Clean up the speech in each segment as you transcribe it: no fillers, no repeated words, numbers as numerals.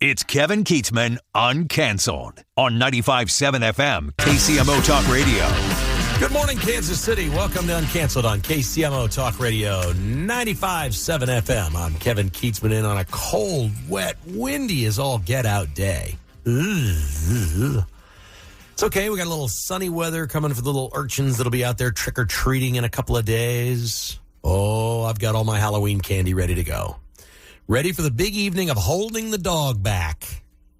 It's Kevin Keatsman Uncanceled on 95.7 FM, KCMO Talk Radio. Good morning, Kansas City. Welcome to Uncanceled on KCMO Talk Radio 95.7 FM. I'm Kevin Keatsman in on a cold, wet, windy as all get out day. It's okay. We got a little sunny weather coming for the little urchins that'll be out there trick-or-treating in a couple of days. Oh, I've got all my Halloween candy ready to go. Ready for the big evening of holding the dog back.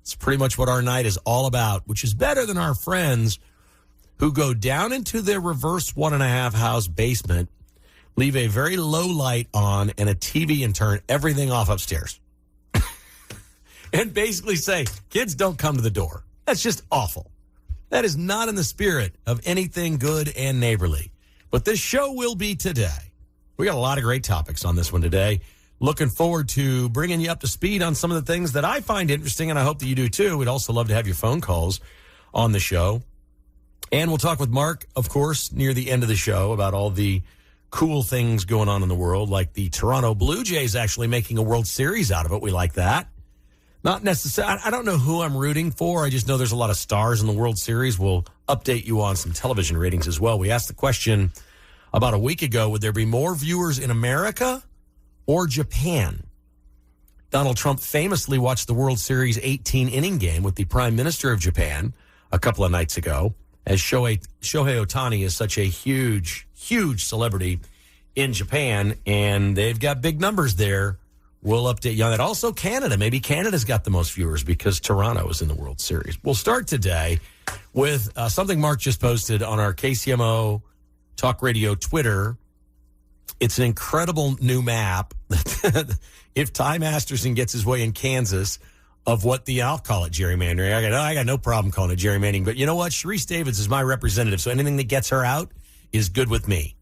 It's pretty much what our night is all about, which is better than our friends who go down into their reverse 1.5 house basement, leave a very low light on and a TV and turn everything off upstairs. And basically say, kids, don't come to the door. That's just awful. That is not in the spirit of anything good and neighborly. But this show will be today. We got a lot of great topics on this one today. Looking forward to bringing you up to speed on some of the things that I find interesting, and I hope that you do too. We'd also love to have your phone calls on the show. And we'll talk with Mark, of course, near the end of the show about all the cool things going on in the world, like the Toronto Blue Jays actually making a World Series out of it. We like that. Not necessarily. I don't know who I'm rooting for. I just know there's a lot of stars in the World Series. We'll update you on some television ratings as well. We asked the question about a week ago, would there be more viewers in America or Japan? Donald Trump famously watched the World Series 18-inning game with the Prime Minister of Japan a couple of nights ago, as Shohei Ohtani is such a huge, huge celebrity in Japan, and they've got big numbers there. We'll update you on that. Also, Canada. Maybe Canada's got the most viewers because Toronto is in the World Series. We'll start today with something Mark just posted on our KCMO Talk Radio Twitter. It's an incredible new map. If Ty Masterson gets his way in Kansas of what I'll call it gerrymandering. I got no problem calling it gerrymandering. But you know what? Sharice Davids is my representative, so anything that gets her out is good with me.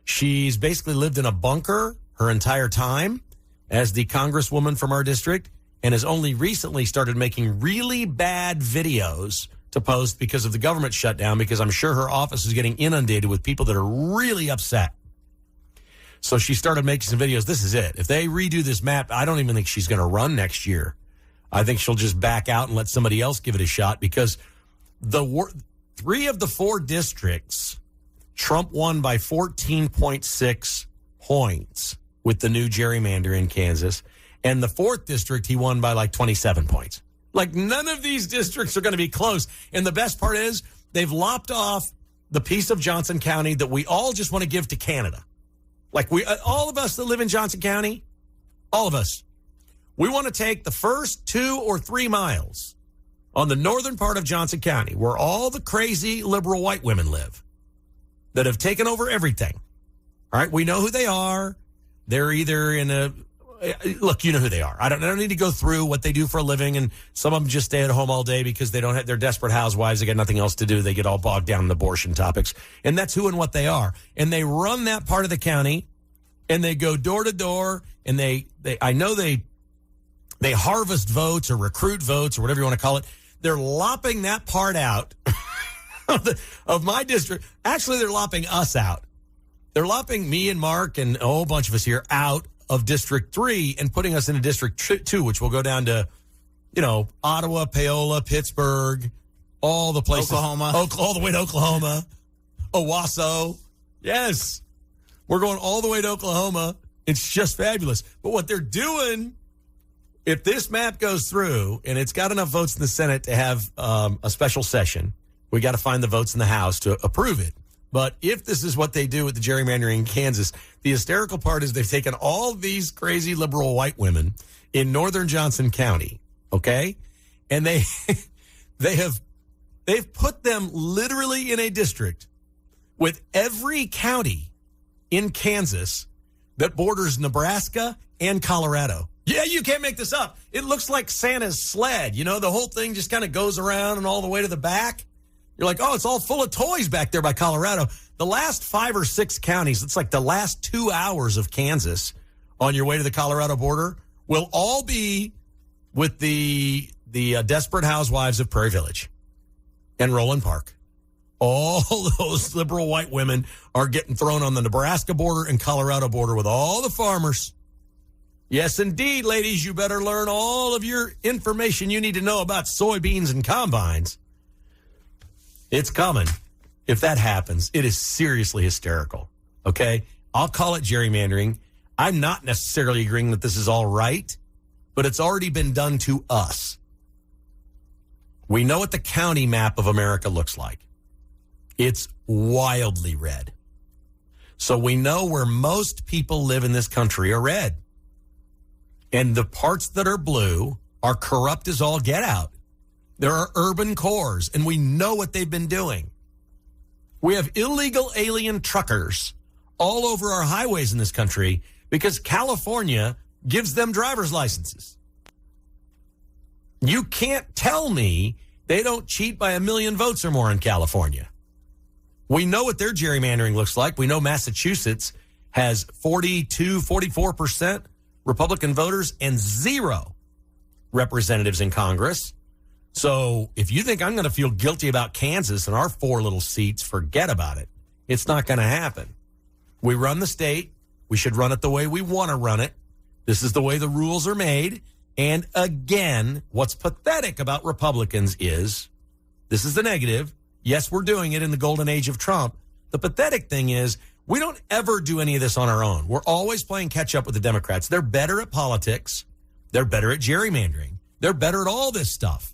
She's basically lived in a bunker her entire time as the congresswoman from our district and has only recently started making really bad videos to post because of the government shutdown, because I'm sure her office is getting inundated with people that are really upset. So she started making some videos. This is it. If they redo this map, I don't even think she's going to run next year. I think she'll just back out and let somebody else give it a shot, because three of the four districts, Trump won by 14.6 points with the new gerrymander in Kansas. And the fourth district, he won by like 27 points. Like, none of these districts are going to be close. And the best part is they've lopped off the piece of Johnson County that we all just want to give to Canada. Like, all of us that live in Johnson County, all of us, we want to take the first 2 or 3 miles on the northern part of Johnson County, where all the crazy liberal white women live that have taken over everything. All right, we know who they are. They're either in a look, you know who they are. I don't need to go through what they do for a living, and some of them just stay at home all day because they're desperate housewives. They got nothing else to do. They get all bogged down in abortion topics, and that's who and what they are. And they run that part of the county, and they go door to door, and they harvest votes or recruit votes or whatever you want to call it. They're lopping that part out of my district. Actually, they're lopping us out. They're lopping me and Mark and a whole bunch of us here out of District 3 and putting us into District 2, which will go down to, Ottawa, Paola, Pittsburgh, all the places. Oklahoma. All the way to Oklahoma. Owasso. Yes. We're going all the way to Oklahoma. It's just fabulous. But what they're doing, if this map goes through and it's got enough votes in the Senate to have a special session, we got to find the votes in the House to approve it. But if this is what they do with the gerrymandering in Kansas, the hysterical part is they've taken all these crazy liberal white women in northern Johnson County, okay? And they've put them literally in a district with every county in Kansas that borders Nebraska and Colorado. Yeah, you can't make this up. It looks like Santa's sled. The whole thing just kind of goes around and all the way to the back. You're like, oh, it's all full of toys back there by Colorado. The last 5 or 6 counties, it's like the last 2 hours of Kansas on your way to the Colorado border, will all be with the Desperate Housewives of Prairie Village and Roland Park. All those liberal white women are getting thrown on the Nebraska border and Colorado border with all the farmers. Yes, indeed, ladies. You better learn all of your information you need to know about soybeans and combines. It's coming. If that happens, it is seriously hysterical. Okay? I'll call it gerrymandering. I'm not necessarily agreeing that this is all right, but it's already been done to us. We know what the county map of America looks like. It's wildly red. So we know where most people live in this country are red. And the parts that are blue are corrupt as all get out. There are urban cores, and we know what they've been doing. We have illegal alien truckers all over our highways in this country because California gives them driver's licenses. You can't tell me they don't cheat by 1 million votes or more in California. We know what their gerrymandering looks like. We know Massachusetts has 44% Republican voters and 0 representatives in Congress. So if you think I'm going to feel guilty about Kansas and our 4 little seats, forget about it. It's not going to happen. We run the state. We should run it the way we want to run it. This is the way the rules are made. And again, what's pathetic about Republicans is, this is the negative. Yes, we're doing it in the golden age of Trump. The pathetic thing is, we don't ever do any of this on our own. We're always playing catch up with the Democrats. They're better at politics. They're better at gerrymandering. They're better at all this stuff.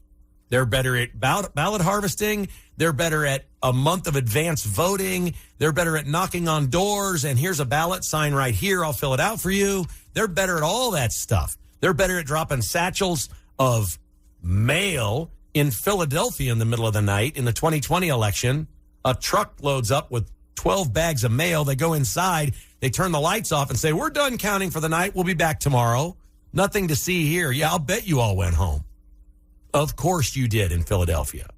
They're better at ballot harvesting. They're better at a month of advance voting. They're better at knocking on doors. And here's a ballot sign right here. I'll fill it out for you. They're better at all that stuff. They're better at dropping satchels of mail in Philadelphia in the middle of the night in the 2020 election. A truck loads up with 12 bags of mail. They go inside. They turn the lights off and say, we're done counting for the night. We'll be back tomorrow. Nothing to see here. Yeah, I'll bet you all went home. Of course you did in Philadelphia.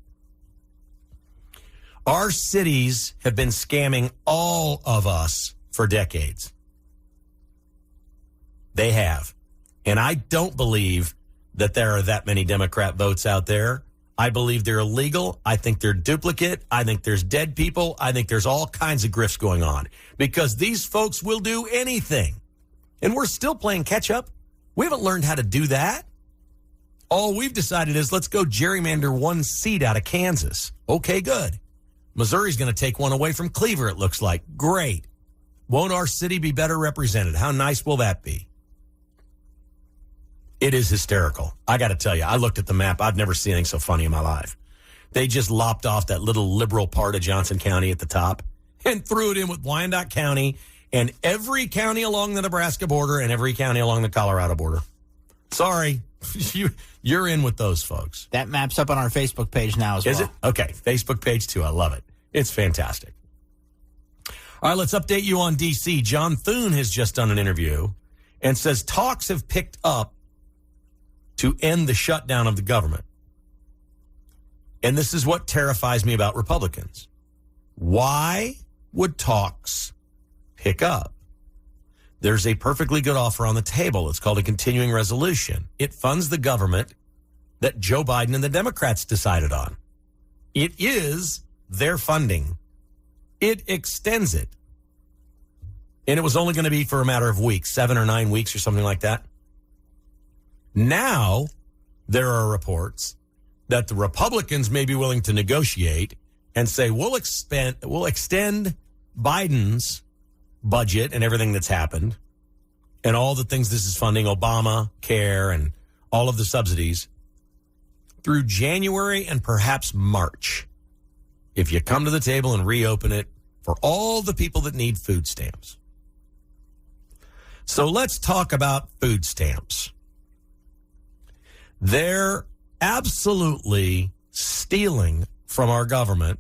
Our cities have been scamming all of us for decades. They have. And I don't believe that there are that many Democrat votes out there. I believe they're illegal. I think they're duplicate. I think there's dead people. I think there's all kinds of grifts going on because these folks will do anything. And we're still playing catch up. We haven't learned how to do that. All we've decided is let's go gerrymander 1 seat out of Kansas. Okay, good. Missouri's going to take 1 away from Cleaver, it looks like. Great. Won't our city be better represented? How nice will that be? It is hysterical. I got to tell you, I looked at the map. I've never seen anything so funny in my life. They just lopped off that little liberal part of Johnson County at the top and threw it in with Wyandotte County and every county along the Nebraska border and every county along the Colorado border. Sorry, you're in with those folks. That map's up on our Facebook page now as well. Is it? Okay, Facebook page too. I love it. It's fantastic. All right, let's update you on D.C. John Thune has just done an interview and says talks have picked up to end the shutdown of the government. And this is what terrifies me about Republicans. Why would talks pick up? There's a perfectly good offer on the table. It's called a continuing resolution. It funds the government that Joe Biden and the Democrats decided on. It is their funding. It extends it. And it was only going to be for a matter of weeks, 7 or 9 weeks or something like that. Now, there are reports that the Republicans may be willing to negotiate and say, we'll extend Biden's budget and everything that's happened and all the things this is funding, Obamacare and all of the subsidies, through January and perhaps March, if you come to the table and reopen it for all the people that need food stamps. So let's talk about food stamps. They're absolutely stealing from our government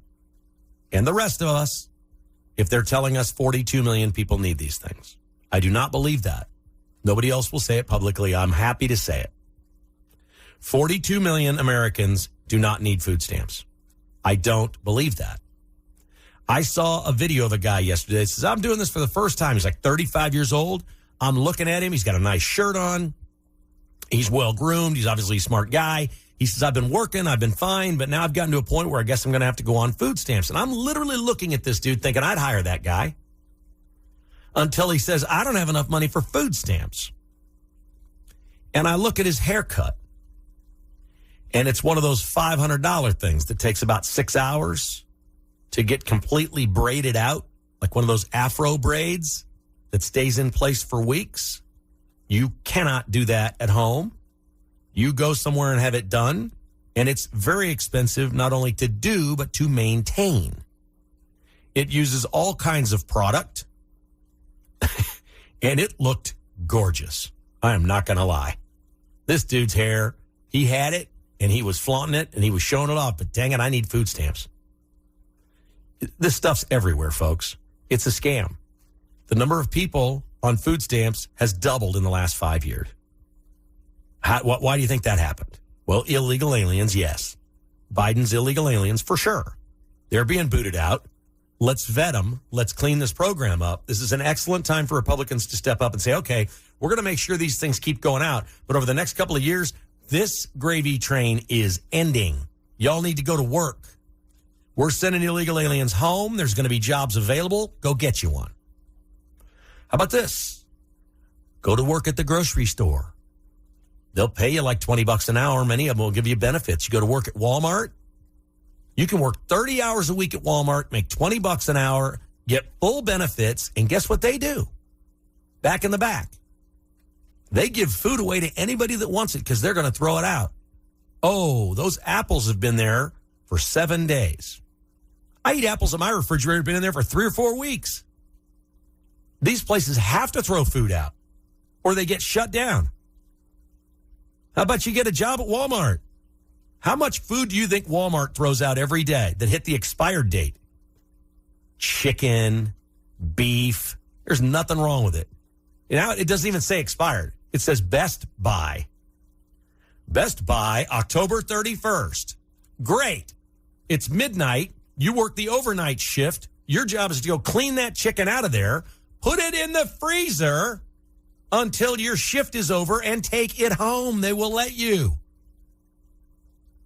and the rest of us if they're telling us 42 million people need these things. I do not believe that. Nobody else will say it publicly. I'm happy to say it. 42 million Americans do not need food stamps. I don't believe that. I saw a video of a guy yesterday that says, I'm doing this for the first time. He's like 35 years old. I'm looking at him. He's got a nice shirt on. He's well-groomed. He's obviously a smart guy. He says, I've been working. I've been fine. But now I've gotten to a point where I guess I'm going to have to go on food stamps. And I'm literally looking at this dude thinking I'd hire that guy until he says, I don't have enough money for food stamps. And I look at his haircut, and it's one of those $500 things that takes about 6 hours to get completely braided out, like one of those afro braids that stays in place for weeks. You cannot do that at home. You go somewhere and have it done, and it's very expensive not only to do, but to maintain. It uses all kinds of product, and it looked gorgeous. I am not going to lie. This dude's hair, he had it, and he was flaunting it, and he was showing it off, but dang it, I need food stamps. This stuff's everywhere, folks. It's a scam. The number of people on food stamps has doubled in the last 5 years. Why do you think that happened? Well, illegal aliens, yes. Biden's illegal aliens, for sure. They're being booted out. Let's vet them. Let's clean this program up. This is an excellent time for Republicans to step up and say, okay, we're going to make sure these things keep going out. But over the next couple of years, this gravy train is ending. Y'all need to go to work. We're sending illegal aliens home. There's going to be jobs available. Go get you one. How about this? Go to work at the grocery store. They'll pay you like $20 an hour. Many of them will give you benefits. You go to work at Walmart. You can work 30 hours a week at Walmart, make $20 an hour, get full benefits, and guess what they do? Back in the back. They give food away to anybody that wants it because they're going to throw it out. Oh, those apples have been there for 7 days. I eat apples in my refrigerator, been in there for 3 or 4 weeks. These places have to throw food out or they get shut down. How about you get a job at Walmart? How much food do you think Walmart throws out every day that hit the expired date? Chicken, beef. There's nothing wrong with it. You know, it doesn't even say expired. It says Best Buy. Best Buy, October 31st. Great. It's midnight. You work the overnight shift. Your job is to go clean that chicken out of there, put it in the freezer until your shift is over, and take it home. They will let you.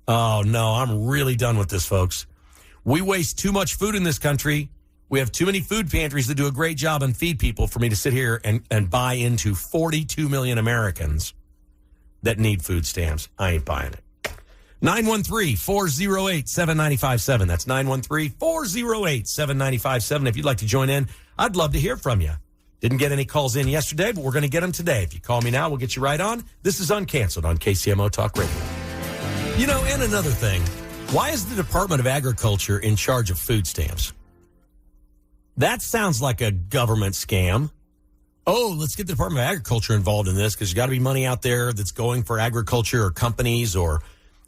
Oh, no, I'm really done with this, folks. We waste too much food in this country. We have too many food pantries that do a great job and feed people for me to sit here and buy into 42 million Americans that need food stamps. I ain't buying it. 913-408-7957. That's 913-408-7957. If you'd like to join in, I'd love to hear from you. Didn't get any calls in yesterday, but we're going to get them today. If you call me now, we'll get you right on. This is Uncanceled on KCMO Talk Radio. You know, and another thing, why is the Department of Agriculture in charge of food stamps? That sounds like a government scam. Oh, let's get the Department of Agriculture involved in this because there's got to be money out there that's going for agriculture or companies or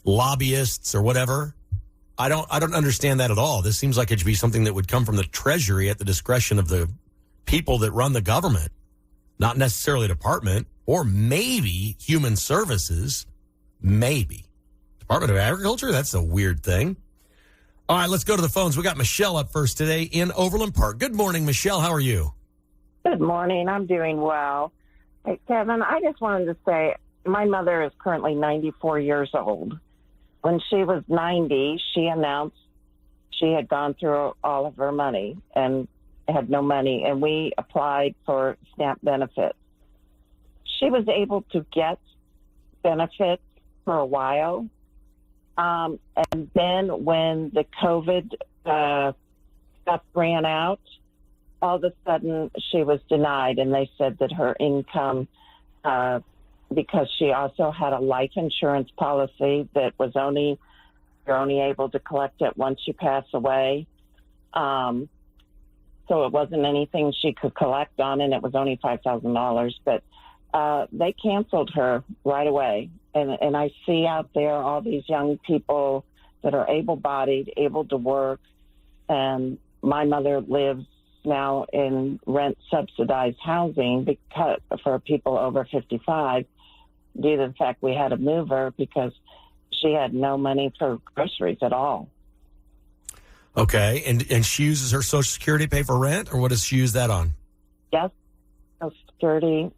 lobbyists or whatever. I don't understand that at all. This seems like it should be something that would come from the Treasury at the discretion of the people that run the government, not necessarily a department, or maybe Human Services, maybe. Department of Agriculture? That's a weird thing. All right, let's go to the phones. We got Michelle up first today in Overland Park. Good morning, Michelle. How are you? Good morning. I'm doing well. Hey, Kevin, I just wanted to say my mother is currently 94 years old. When she was 90, she announced she had gone through all of her money and had no money, and we applied for SNAP benefits. She was able to get benefits for a while. And then when the COVID stuff ran out, all of a sudden she was denied, and they said that her income, because she also had a life insurance policy that was you're only able to collect it once you pass away. So it wasn't anything she could collect on, and it was only $5,000. But they canceled her right away. And I see out there all these young people that are able-bodied, able to work, and my mother lives now in rent-subsidized housing because for people over 55 due to the fact we had to move her because she had no money for groceries at all. Okay, and she uses her Social Security to pay for rent, or what does she use that on? Yes, Social Security.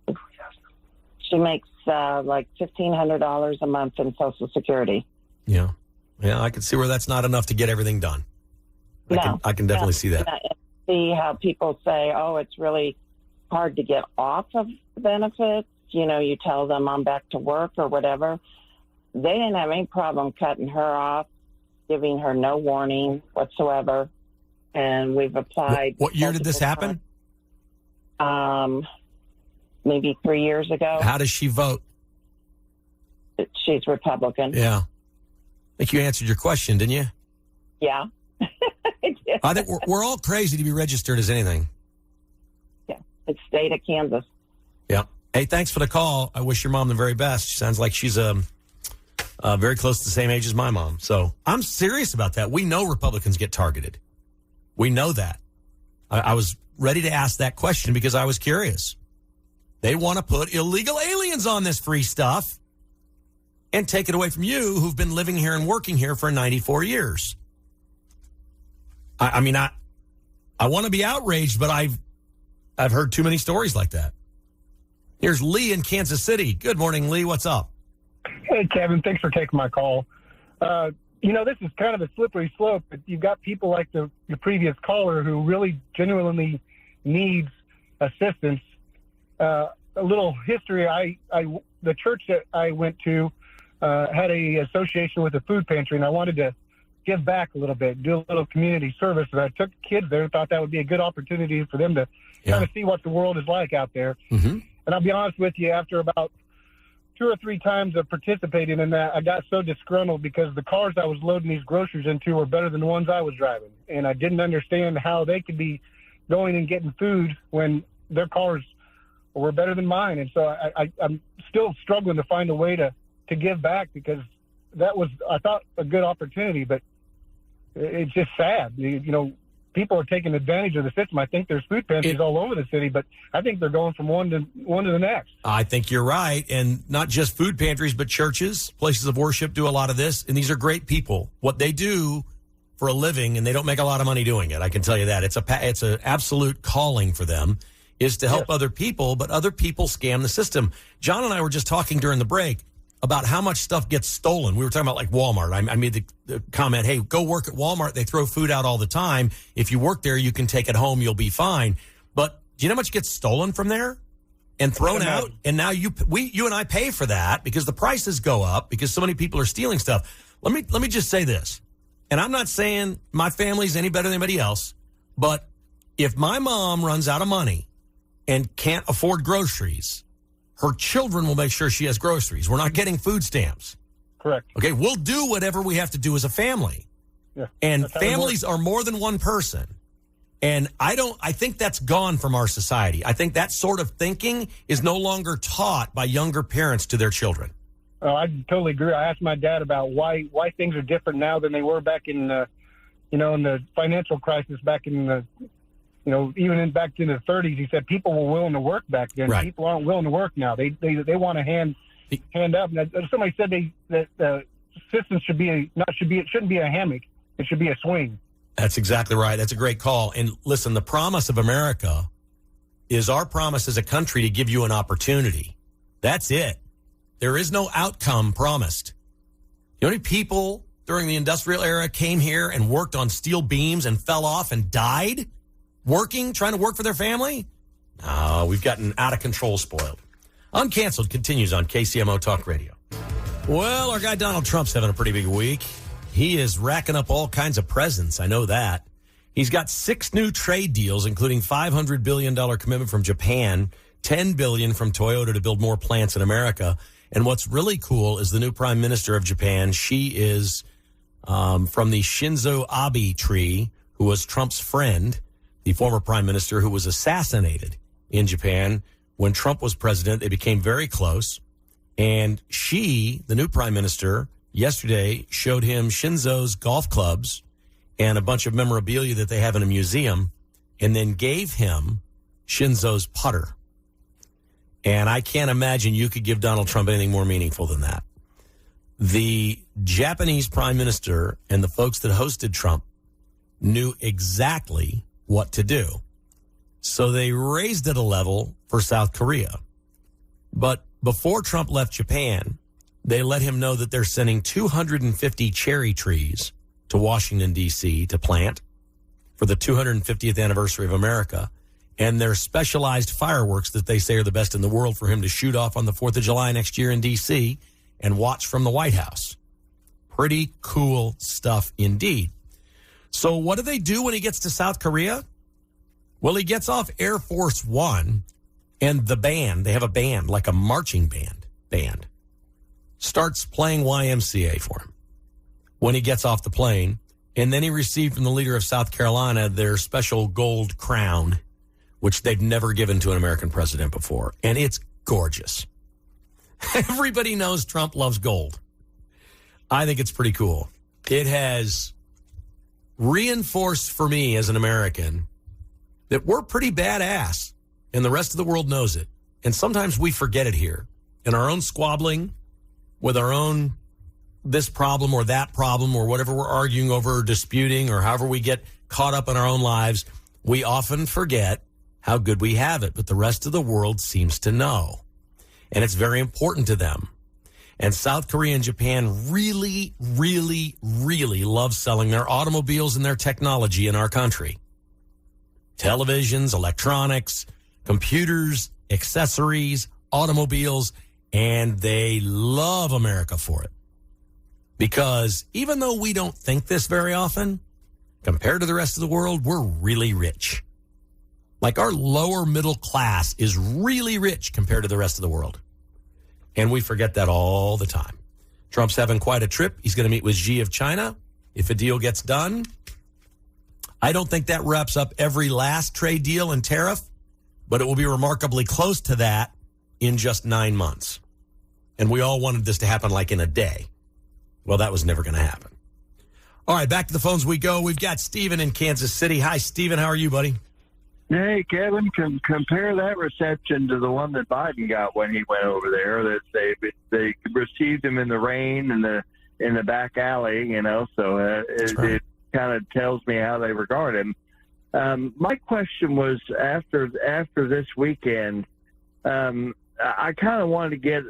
She makes like $1,500 a month in Social Security. Yeah, I can see where that's not enough to get everything done. I can definitely see that. See how people say, oh, it's really hard to get off of benefits. you tell them I'm back to work or whatever. They didn't have any problem cutting her off, giving her no warning whatsoever. And we've applied. What year did this happen? Maybe 3 years ago. How does she vote? She's Republican. Yeah. I think you answered your question, didn't you? Yeah. I think we're all crazy to be registered as anything. Yeah. It's state of Kansas. Yeah. Hey, thanks for the call. I wish your mom the very best. She sounds like she's very close to the same age as my mom. So I'm serious about that. We know Republicans get targeted. We know that. I was ready to ask that question because I was curious. They want to put illegal aliens on this free stuff and take it away from you who've been living here and working here for 94 years. I mean, I want to be outraged, but I've heard too many stories like that. Here's Lee in Kansas City. Good morning, Lee. What's up? Hey, Kevin. Thanks for taking my call. This is kind of a slippery slope, but you've got people like the previous caller who really genuinely needs assistance. A little history. The church that I went to had a association with a food pantry, and I wanted to give back a little bit, do a little community service. And I took kids there and thought that would be a good opportunity for them to kind of see what the world is like out there. Mm-hmm. And I'll be honest with you, after about 2 or 3 times of participating in that, I got so disgruntled because the cars I was loading these groceries into were better than the ones I was driving. And I didn't understand how they could be going and getting food when their cars were better than mine. And so I'm still struggling to find a way to give back because that was, I thought, a good opportunity, but it's just sad. People are taking advantage of the system. I think there's food pantries all over the city, but I think they're going from one to the next. I think you're right. And not just food pantries, but churches, places of worship do a lot of this. And these are great people. What they do for a living, and they don't make a lot of money doing it. I can tell you that. It's an absolute calling for them is to help other people, but other people scam the system. John and I were just talking during the break about how much stuff gets stolen. We were talking about like Walmart. I made the comment, hey, go work at Walmart. They throw food out all the time. If you work there, you can take it home. You'll be fine. But do you know how much gets stolen from there and thrown out? And now you and I pay for that because the prices go up because so many people are stealing stuff. Let me just say this. And I'm not saying my family's any better than anybody else, but if my mom runs out of money and can't afford groceries, her children will make sure she has groceries. We're not getting food stamps. Correct. Okay, we'll do whatever we have to do as a family. Yeah, and families are more than one person. And I think that's gone from our society. I think that sort of thinking is no longer taught by younger parents to their children. Oh, I totally agree. I asked my dad about why things are different now than they were back in in the financial crisis back in the even back in the 30s. He said people were willing to work back then. Right. People aren't willing to work now. They want to hand up. And somebody said that the system it shouldn't be a hammock. It should be a swing. That's exactly right. That's a great call. And listen, the promise of America is our promise as a country to give you an opportunity. That's it. There is no outcome promised. You know how many people during the industrial era came here and worked on steel beams and fell off and died? Trying to work for their family? No, we've gotten out of control spoiled. Uncanceled continues on KCMO Talk Radio. Well, our guy Donald Trump's having a pretty big week. He is racking up all kinds of presents. I know that. He's got 6 new trade deals, including $500 billion commitment from Japan, $10 billion from Toyota to build more plants in America. And what's really cool is the new prime minister of Japan. She is from the Shinzo Abe tree, who was Trump's friend, the former prime minister who was assassinated in Japan. When Trump was president, they became very close. And she, the new prime minister, yesterday showed him Shinzo's golf clubs and a bunch of memorabilia that they have in a museum, and then gave him Shinzo's putter. And I can't imagine you could give Donald Trump anything more meaningful than that. The Japanese prime minister and the folks that hosted Trump knew exactly what to do. So they raised it a level for South Korea. But before Trump left Japan, they let him know that they're sending 250 cherry trees to Washington, D.C. to plant for the 250th anniversary of America. and their specialized fireworks that they say are the best in the world for him to shoot off on the 4th of July next year in D.C. and watch from the White House. Pretty cool stuff indeed. So what do they do when he gets to South Korea? Well, he gets off Air Force One, and the band, they have a band, like a marching band, starts playing YMCA for him when he gets off the plane. And then he received from the leader of South Carolina their special gold crown, which they've never given to an American president before. And it's gorgeous. Everybody knows Trump loves gold. I think it's pretty cool. It has reinforced for me as an American that we're pretty badass, and the rest of the world knows it. And sometimes we forget it here. In our own squabbling with our own this problem or that problem or whatever we're arguing over or disputing or however we get caught up in our own lives, we often forget how good we have it. But the rest of the world seems to know. And it's very important to them. And South Korea and Japan really, really, really love selling their automobiles and their technology in our country. Televisions, electronics, computers, accessories, automobiles, and they love America for it. Because even though we don't think this very often, compared to the rest of the world, we're really rich. Like our lower middle class is really rich compared to the rest of the world. And we forget that all the time. Trump's having quite a trip. He's going to meet with Xi of China. If a deal gets done, I don't think that wraps up every last trade deal and tariff, but it will be remarkably close to that in just 9 months. And we all wanted this to happen like in a day. Well, that was never going to happen. All right, back to the phones we go. We've got Steven in Kansas City. Hi, Steven. How are you, buddy? Hey, Kevin, compare that reception to the one that Biden got when he went over there. That they received him in the rain and in the back alley, you know. So it kind of tells me how they regard him. My question was after this weekend, I kind of wanted to get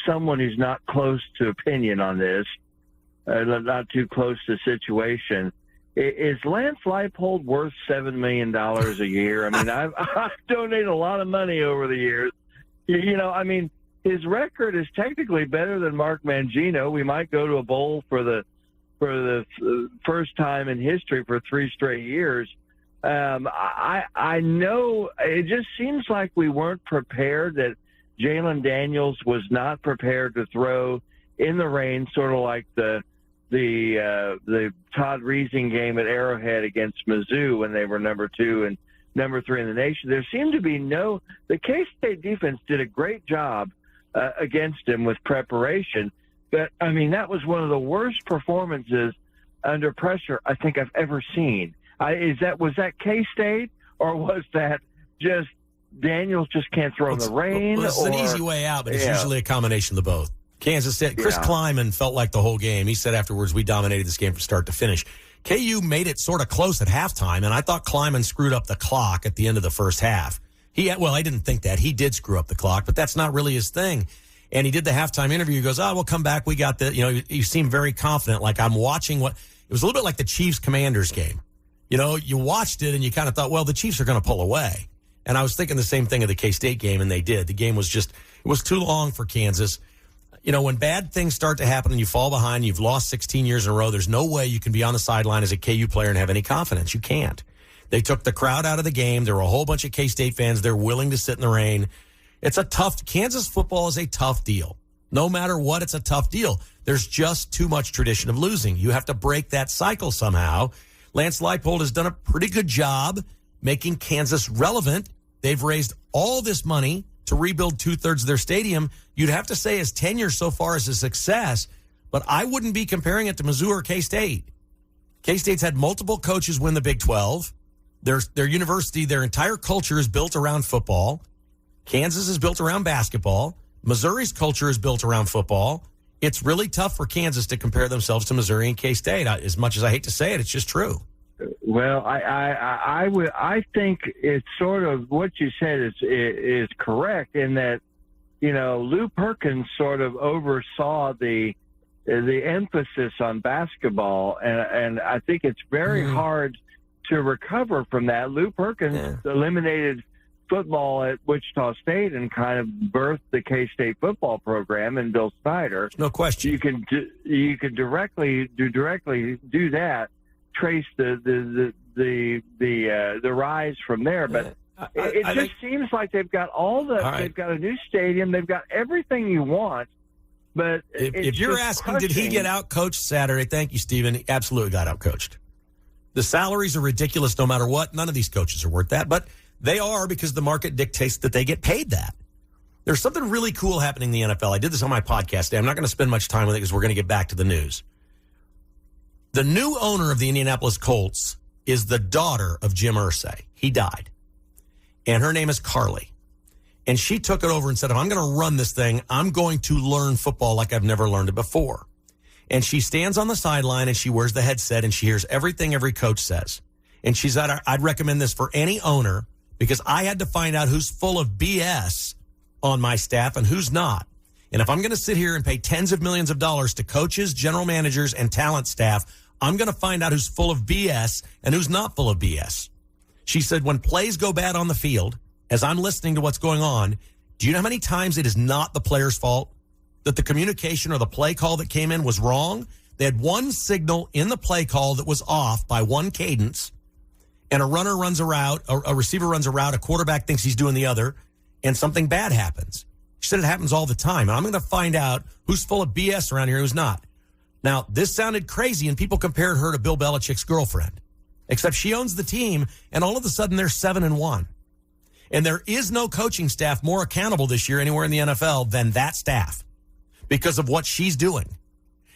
someone who's not close to opinion on this, not too close to the situation. Is Lance Leipold worth $7 million a year? I mean, I've donated a lot of money over the years. You know, I mean, his record is technically better than Mark Mangino. We might go to a bowl for the first time in history for 3 straight years. I know it just seems like we weren't prepared, that Jalen Daniels was not prepared to throw in the rain, sort of like the Todd Reesing game at Arrowhead against Mizzou when they were number 2 and number 3 in the nation. There seemed to be the K-State defense did a great job against him with preparation. But, I mean, that was one of the worst performances under pressure I think I've ever seen. Was that K-State, or was that just Daniels just can't throw in the rain? Well, it's an easy way out, but it's usually a combination of both. Kansas State, Chris Kleiman felt like the whole game. He said afterwards, we dominated this game from start to finish. KU made it sort of close at halftime, and I thought Kleiman screwed up the clock at the end of the first half. I didn't think that. He did screw up the clock, but that's not really his thing. And he did the halftime interview. He goes, we'll come back. We got the, you seem very confident. Like I'm watching it was a little bit like the Chiefs-Commanders game. You know, you watched it and you kind of thought, well, the Chiefs are going to pull away. And I was thinking the same thing of the K-State game, and they did. The game was it was too long for Kansas. You know, when bad things start to happen and you fall behind, you've lost 16 years in a row, there's no way you can be on the sideline as a KU player and have any confidence. You can't. They took the crowd out of the game. There were a whole bunch of K-State fans. They're willing to sit in the rain. Kansas football is a tough deal. No matter what, it's a tough deal. There's just too much tradition of losing. You have to break that cycle somehow. Lance Leipold has done a pretty good job making Kansas relevant. They've raised all this money to rebuild 2/3 of their stadium. You'd have to say his tenure so far is a success, but I wouldn't be comparing it to Mizzou or K-State. K-State's had multiple coaches win the Big 12. Their university, their entire culture is built around football. Kansas is built around basketball. Missouri's culture is built around football. It's really tough for Kansas to compare themselves to Missouri and K-State. As much as I hate to say it, it's just true. Well, I think it's sort of what you said is correct in that, Lou Perkins sort of oversaw the emphasis on basketball, and I think it's very hard to recover from that. Lou Perkins eliminated football at Wichita State and kind of birthed the K-State football program and Bill Snyder. No question. You can directly do that, trace the rise from there, but it just seems like they've got they've got a new stadium, they've got everything you want. But if you're asking, did he get out-coached Saturday? Thank you, Stephen. He absolutely got out-coached. The salaries are ridiculous no matter what. None of these coaches are worth that, but they are because the market dictates that they get paid that. There's something really cool happening in the NFL. I did this on my podcast today. I'm not going to spend much time with it because we're going to get back to the news. The new owner of the Indianapolis Colts is the daughter of Jim Irsay. He died. And her name is Carly. And she took it over and said, if I'm going to run this thing, I'm going to learn football like I've never learned it before. And she stands on the sideline and she wears the headset and she hears everything every coach says. And she said, I'd recommend this for any owner because I had to find out who's full of BS on my staff and who's not. And if I'm going to sit here and pay tens of millions of dollars to coaches, general managers, and talent staff, I'm going to find out who's full of BS and who's not full of BS. She said, when plays go bad on the field, as I'm listening to what's going on, do you know how many times it is not the player's fault? That the communication or the play call that came in was wrong? They had one signal in the play call that was off by one cadence, and a runner runs a route, a receiver runs a route, a quarterback thinks he's doing the other, and something bad happens. She said it happens all the time, and I'm going to find out who's full of BS around here and who's not. Now, this sounded crazy, and people compared her to Bill Belichick's girlfriend, except she owns the team, and all of a sudden they're 7-1. And there is no coaching staff more accountable this year anywhere in the NFL than that staff because of what she's doing.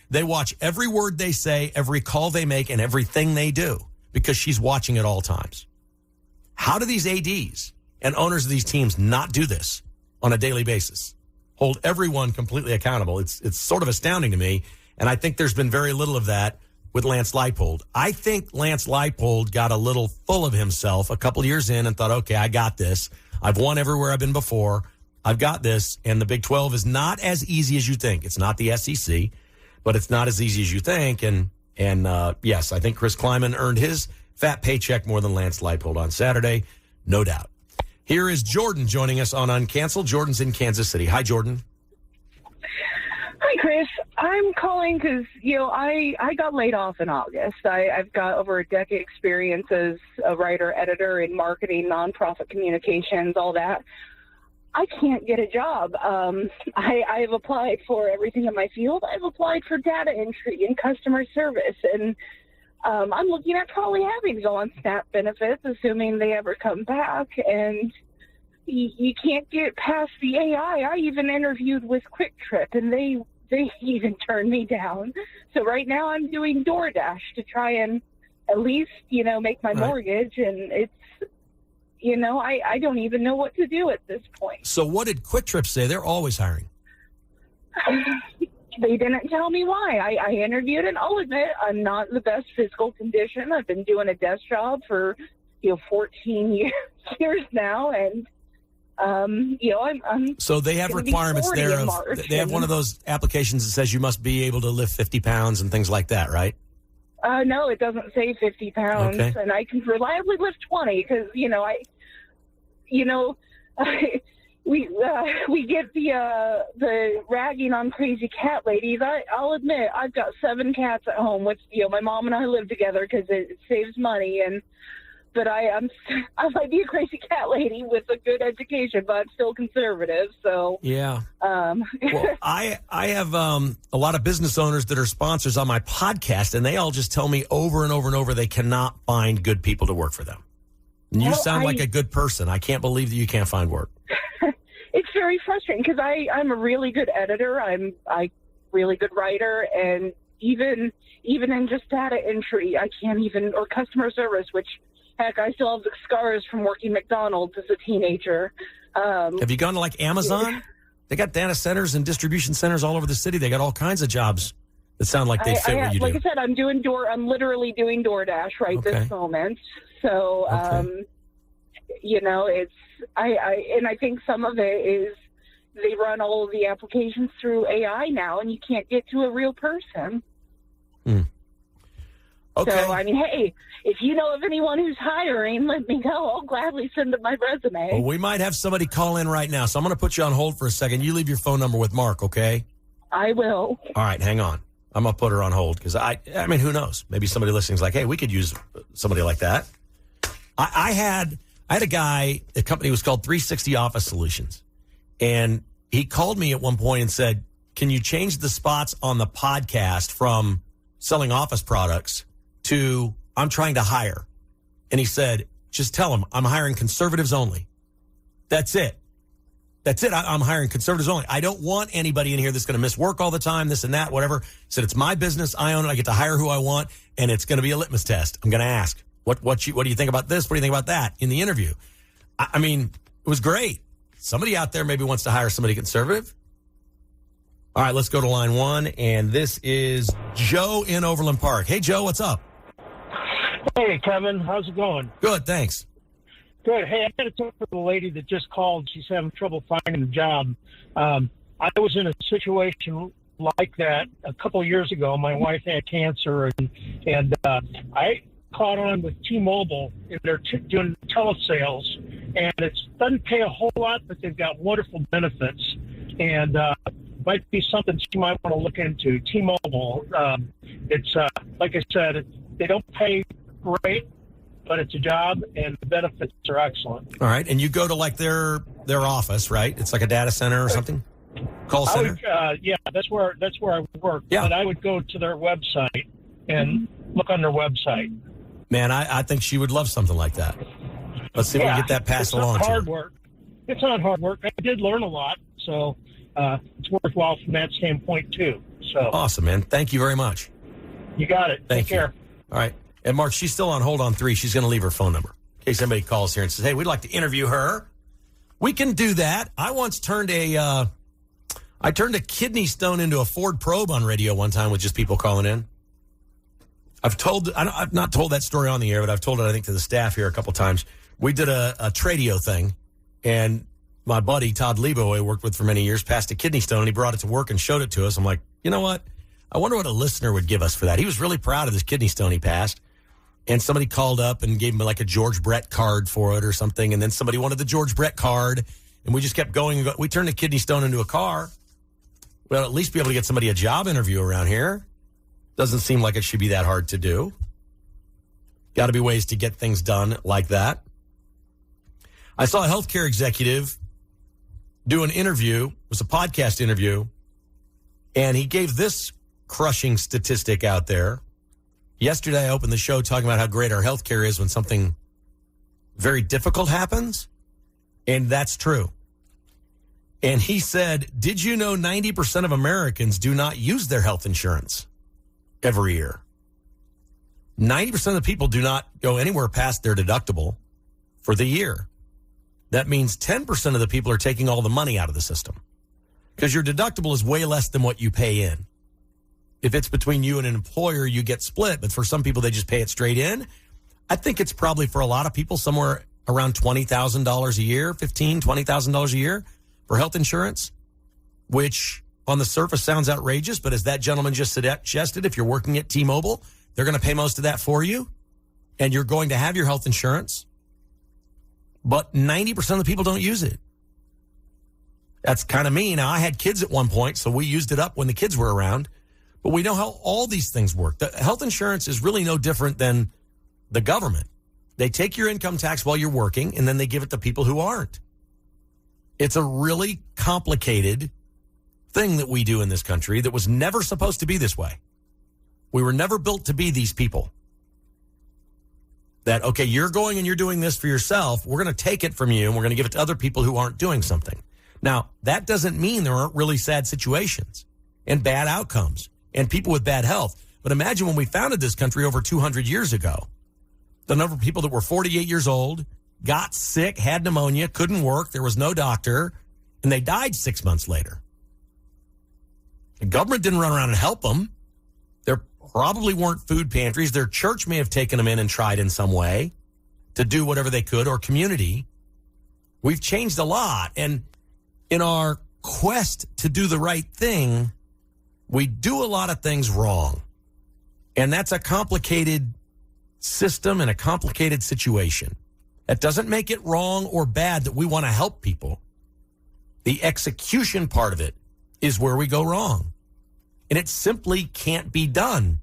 They watch every word they say, every call they make, and everything they do because she's watching at all times. How do these ADs and owners of these teams not do this on a daily basis? Hold everyone completely accountable. It's sort of astounding to me, and I think there's been very little of that with Lance Leipold. I think Lance Leipold got a little full of himself a couple years in and thought, okay, I got this. I've won everywhere I've been before. I've got this. And the Big 12 is not as easy as you think. It's not the SEC, but it's not as easy as you think. And yes, I think Chris Kleiman earned his fat paycheck more than Lance Leipold on Saturday. No doubt. Here is Jordan joining us on Uncanceled. Jordan's in Kansas City. Hi, Jordan. Hi, Chris. I'm calling because, I got laid off in August. I've got over a decade experience as a writer, editor in marketing, nonprofit communications, all that. I can't get a job. I've applied for everything in my field. I've applied for data entry and customer service, and I'm looking at probably having to go on SNAP benefits, assuming they ever come back, and you can't get past the AI. I even interviewed with Quick Trip, and they even turned me down. So right now I'm doing DoorDash to try and at least, make my mortgage, and it's, I don't even know what to do at this point. So what did Quick Trip say? They're always hiring. They didn't tell me why. I interviewed, and I'll admit I'm not in the best physical condition. I've been doing a desk job for 14 years now, and I'm so they have requirements there. They have one of those applications that says you must be able to lift 50 pounds and things like that, right? No, it doesn't say 50 pounds, okay. And I can reliably lift 20 because we get the ragging on crazy cat ladies. I'll admit I've got 7 cats at home, which my mom and I live together because it saves money, but I might be a crazy cat lady with a good education, but I'm still conservative. So yeah. Well, I have a lot of business owners that are sponsors on my podcast, and they all just tell me over and over and over they cannot find good people to work for them. And you sound like a good person. I can't believe that you can't find work. It's very frustrating because I'm a really good editor. I'm really good writer, and even in just data entry, I can't even, or customer service, which. Heck, I still have the scars from working McDonald's as a teenager. Have you gone to like Amazon? They got data centers and distribution centers all over the city. They got all kinds of jobs that sound like they fit what you do. Like I said, I'm literally doing DoorDash this moment. So, it's and I think some of it is they run all of the applications through AI now, and you can't get to a real person. Okay. So, I mean, hey, if you know of anyone who's hiring, let me know. I'll gladly send them my resume. Well, we might have somebody call in right now, so I'm going to put you on hold for a second. You leave your phone number with Mark, okay? I will. All right, hang on. I'm going to put her on hold because I mean, who knows? Maybe somebody listening's like, hey, we could use somebody like that. I had a guy, the company was called 360 Office Solutions, and he called me at one point and said, can you change the spots on the podcast from selling office products to I'm trying to hire? And he said, just tell him I'm hiring conservatives only. That's it. That's it. I'm hiring conservatives only. I don't want anybody in here that's going to miss work all the time, this and that, whatever. He said, it's my business. I own it. I get to hire who I want, and it's going to be a litmus test. I'm going to ask, what do you think about this? What do you think about that in the interview? I mean, it was great. Somebody out there maybe wants to hire somebody conservative. All right, let's go to line one, and this is Joe in Overland Park. Hey, Joe, what's up? Hey, Kevin. How's it going? Good, thanks. Good. Hey, I got to talk to the lady that just called. She's having trouble finding a job. I was in a situation like that a couple of years ago. My wife had cancer, and I caught on with T-Mobile, and they're doing telesales, and it doesn't pay a whole lot, but they've got wonderful benefits, and might be something you might want to look into. T-Mobile, it's like I said, they don't pay great, but it's a job, and the benefits are excellent. All right, and you go to like their office, right? It's like a data center or something? Call center? Yeah, that's where I work. Yeah. But I would go to their website and look on their website. Man, I think she would love something like that. Let's see if we can get that passed along to her. Hard work. It's not hard work. I did learn a lot, so it's worthwhile from that standpoint, too. So Awesome, man. Thank you very much. You got it. Thank Take you. care. All right. And Mark, she's still on hold on 3. She's going to leave her phone number in case somebody calls here and says, hey, we'd like to interview her. We can do that. I once turned a kidney stone into a Ford Probe on radio one time with just people calling in. I've not told that story on the air, but I've told it, I think, to the staff here a couple times. We did a Tradio thing, and my buddy, Todd Lebo, I worked with for many years, passed a kidney stone, and he brought it to work and showed it to us. I'm like, you know what? I wonder what a listener would give us for that. He was really proud of this kidney stone he passed, and somebody called up and gave him like a George Brett card for it or something, and then somebody wanted the George Brett card, and we just kept going. We turned the kidney stone into a car. We'll at least be able to get somebody a job interview around here. Doesn't seem like it should be that hard to do. Got to be ways to get things done like that. I saw a healthcare executive do an interview. It was a podcast interview. And he gave this crushing statistic out there. Yesterday, I opened the show talking about how great our healthcare is when something very difficult happens. And that's true. And he said, did you know 90% of Americans do not use their health insurance every year? 90% of the people do not go anywhere past their deductible for the year. That means 10% of the people are taking all the money out of the system because your deductible is way less than what you pay in. If it's between you and an employer, you get split. But for some people, they just pay it straight in. I think it's probably for a lot of people somewhere around $20,000 a year, $15,000, $20,000 a year for health insurance, which on the surface sounds outrageous. But as that gentleman just suggested, if you're working at T-Mobile, they're going to pay most of that for you, and you're going to have your health insurance. But 90% of the people don't use it. That's kind of me. Now, I had kids at one point, so we used it up when the kids were around. But we know how all these things work. The health insurance is really no different than the government. They take your income tax while you're working, and then they give it to people who aren't. It's a really complicated thing that we do in this country that was never supposed to be this way. We were never built to be these people. That, okay, you're going and you're doing this for yourself. We're going to take it from you, and we're going to give it to other people who aren't doing something. Now, that doesn't mean there aren't really sad situations and bad outcomes and people with bad health. But imagine when we founded this country over 200 years ago, the number of people that were 48 years old, got sick, had pneumonia, couldn't work, there was no doctor, and they died 6 months later. The government didn't run around and help them. There probably weren't food pantries. Their church may have taken them in and tried in some way to do whatever they could, or community. We've changed a lot. And in our quest to do the right thing, we do a lot of things wrong. And that's a complicated system and a complicated situation. That doesn't make it wrong or bad that we want to help people. The execution part of it is where we go wrong. And it simply can't be done.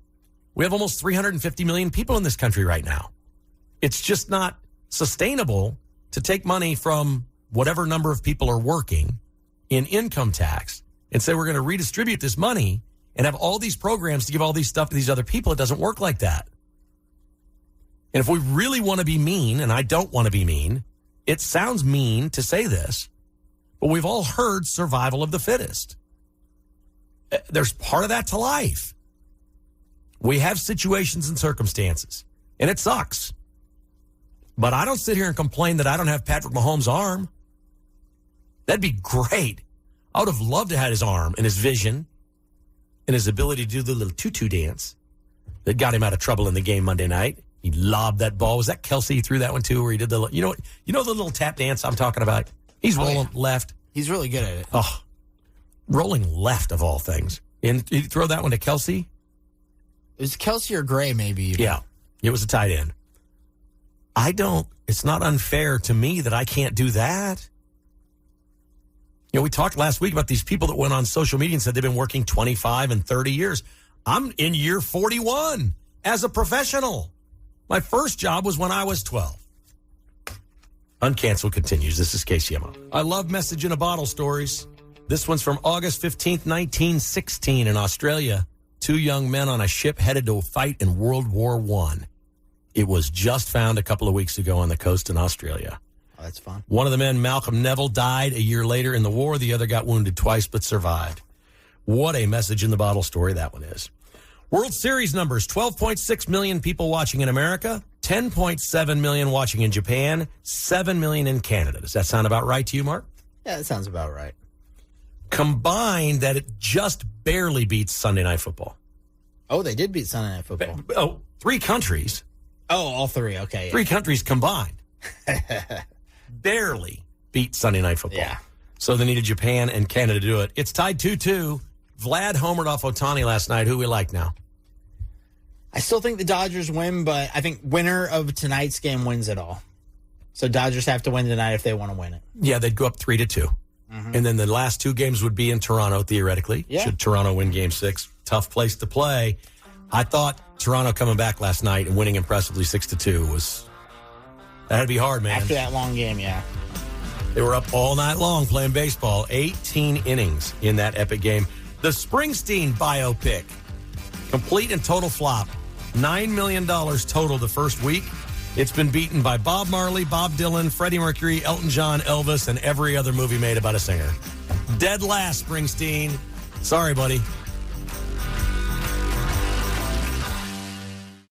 We have almost 350 million people in this country right now. It's just not sustainable to take money from whatever number of people are working in income tax and say we're going to redistribute this money and have all these programs to give all these stuff to these other people. It doesn't work like that. And if we really want to be mean, and I don't want to be mean, it sounds mean to say this, but we've all heard survival of the fittest. There's part of that to life. We have situations and circumstances, and it sucks. But I don't sit here and complain that I don't have Patrick Mahomes' arm. That'd be great. I would have loved to have his arm and his vision and his ability to do the little tutu dance that got him out of trouble in the game Monday night. He lobbed that ball. Was that Kelsey who threw that one too, where he did the, you know the little tap dance I'm talking about? He's rolling left. He's really good at it. Oh, rolling left of all things. And you throw that one to Kelsey? It was Kelsey or Gray, maybe. Even. Yeah, it was a tight end. It's not unfair to me that I can't do that. You know, we talked last week about these people that went on social media and said they've been working 25 and 30 years. I'm in year 41 as a professional. My first job was when I was 12. Uncanceled continues. This is KCMO. I love message in a bottle stories. This one's from August 15th, 1916 in Australia. 2 young men on a ship headed to a fight in World War I. It was just found a couple of weeks ago on the coast in Australia. Oh, that's fun. One of the men, Malcolm Neville, died a year later in the war. The other got wounded twice but survived. What a message in the bottle story that one is. World Series numbers, 12.6 million people watching in America, 10.7 million watching in Japan, 7 million in Canada. Does that sound about right to you, Mark? Yeah, that sounds about right. Combined, that it just barely beats Sunday Night Football. Oh, they did beat Sunday Night Football. Oh, 3 countries. Oh, all 3. Okay. 3 countries combined. Barely beat Sunday Night Football. Yeah. So they needed Japan and Canada to do it. It's tied 2-2. Vlad homered off Ohtani last night. Who we like now? I still think the Dodgers win, but I think winner of tonight's game wins it all. So Dodgers have to win tonight if they want to win it. Yeah, they'd go up 3-2. Mm-hmm. And then the last 2 games would be in Toronto, theoretically. Yeah. Should Toronto win Game 6. Tough place to play. I thought Toronto coming back last night and winning impressively 6-2 that'd be hard, man. After that long game, yeah. They were up all night long playing baseball. 18 innings in that epic game. The Springsteen biopic, complete and total flop. $9 million total the first week. It's been beaten by Bob Marley, Bob Dylan, Freddie Mercury, Elton John, Elvis, and every other movie made about a singer. Dead last, Springsteen. Sorry, buddy.